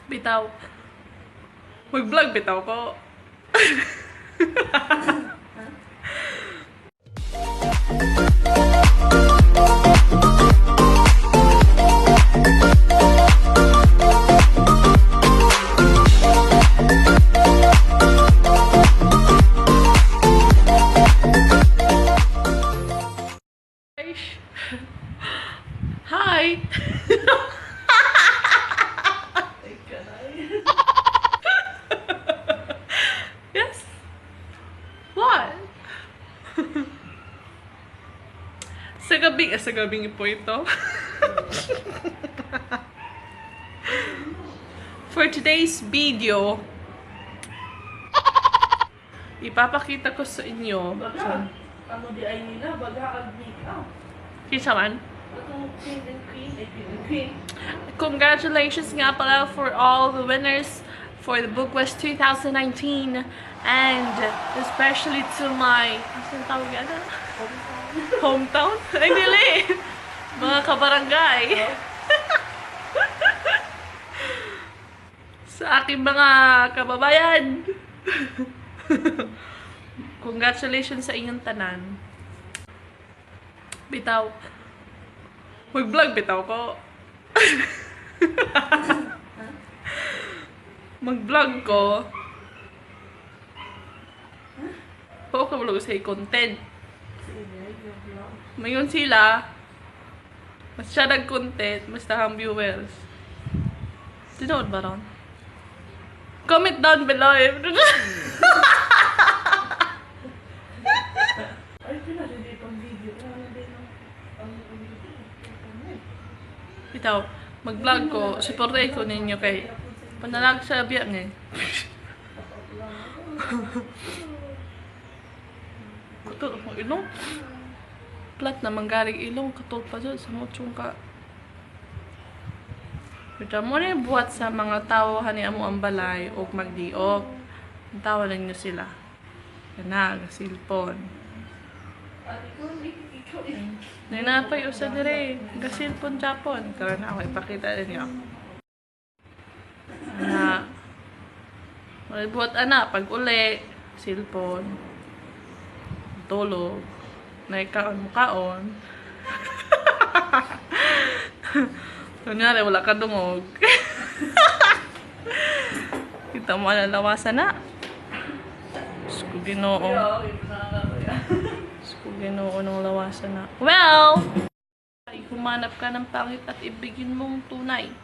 Bitaw. Mag-vlog bitaw ko. Hi. Yes. What? sa gabing po ito. For today's video, ipapakita ko sa inyo. Ano di ay nila, baga mag-make-up. Kisa man? Itong cream. Congratulations nga pala for all the winners for the Book West 2019, and especially to my hometown? Ay, dili! Mga kabarangay. Sa aking mga kababayan. Congratulations sa inyong tanan. Bitaw. Mag-vlog bitaw ko. Mag-vlog ko. Oo ka vlog sa content. Mayon sila. Mas siya nag-content. Mas tahang viewers. Tinood ba ron? Comment down below. Ay, pinasindi pang video. Bitaw, mag-vlog ko. Supportay ko ninyo kay panalag sa biyak eh. Katul mo ilong. Plat na manggaling ilong. Katul pa dyan. Samuchong ka. Bitaw mo na buhat sa mga tao hani amo ang balay o magdiok. Ang tawa ninyo sila. Kanag, silpon. Ninapay usa dire. Gasilpon Japon. Karon ako ipakita ninyo. Na buhat ana pag uli silpon. Tulog. Naikaon mo kaon. Kunyari, wala ka dungog. Kita mo ang lawasan na. Diyos ko ginoo. Diyos ko ginoo ng lawasan na. Well! Humanap ka ng pangit at ibigin mong tunay.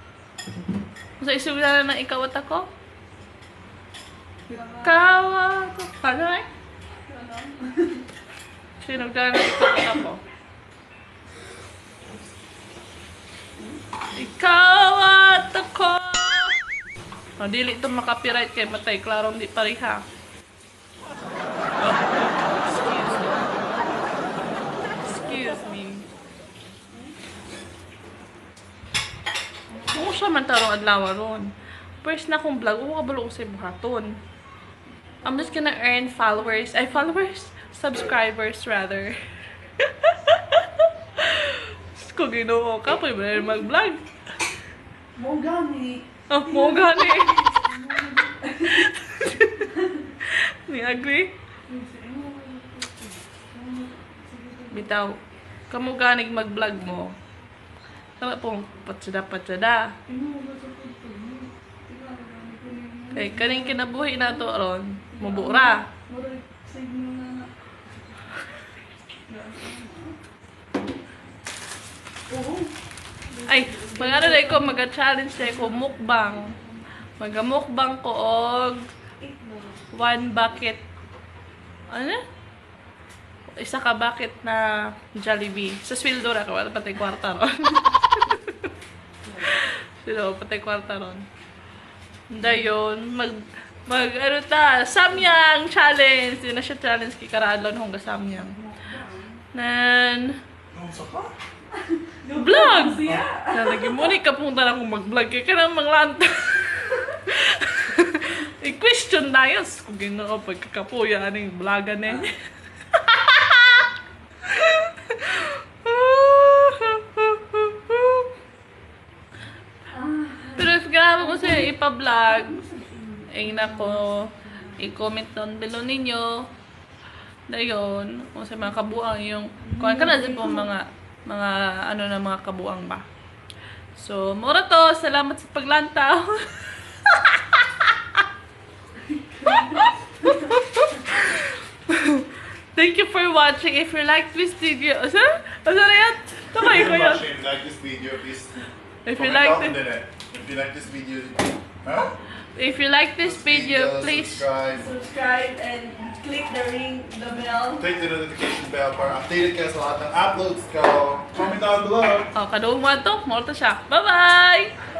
Sa isugla na ng ikaw at ako? Ikaw at ako. Paano eh? Sinugla na ng ikaw at ako. Ikaw at ako. Oh, dili ito makapiright kay matay. Klarong di pariha. Excuse me. Kung siya man tarong adlaw ron. First na akong vlog, huwag kabalo ko sa buhaton. I'm just gonna earn followers. Ay, followers? Subscribers, rather. Kung ginoo ka, pwede mo na rin mag-vlog. Mo gani. Oh, mo gani. Ni agree? Bitaw, kamo ganig mag-vlog mo. Tama pong patsada. Kay kaning kinabuhi na to ron, mabura. Ay, mag-ano na ko, mag-challenge na ko, mukbang. Mag-mukbang ko og 1 bucket. Ano? Isa ka bucket na Jollibee. Sa sweldo na ko, wala patay kwarta ron. Sino, patay kwarta ron. Dayon, ano ta, samyang challenge. Yun na siya challenge kay Karalon hong samyang. Nan, vlog! Nalagyan mo ni kapunta na akong mag-vlog. Kaya ka nang manglanta. I-question na yun. Kung ginoo, pagkakapuya, ano yung vlogan eh. Pero if na ako sa ipa-vlog. Ay nako, i-comment down below ninyo. Dayon, kung sa mga kabuang yung, kung ka na din po mga ano na mga kabuang ba. So, mura to. Salamat sa paglantaw. Thank you for watching. If you like this video, ano yan? Kamay ko yan. If you like this video, please If you comment like down this, in it. If you like this video, huh? if you like this video, please Subscribe and click the bell. Click the notification bell para updated ka sa lahat ng uploads ko. Comment down below. oh, kadoong mo to. Mo to siya. Bye-bye!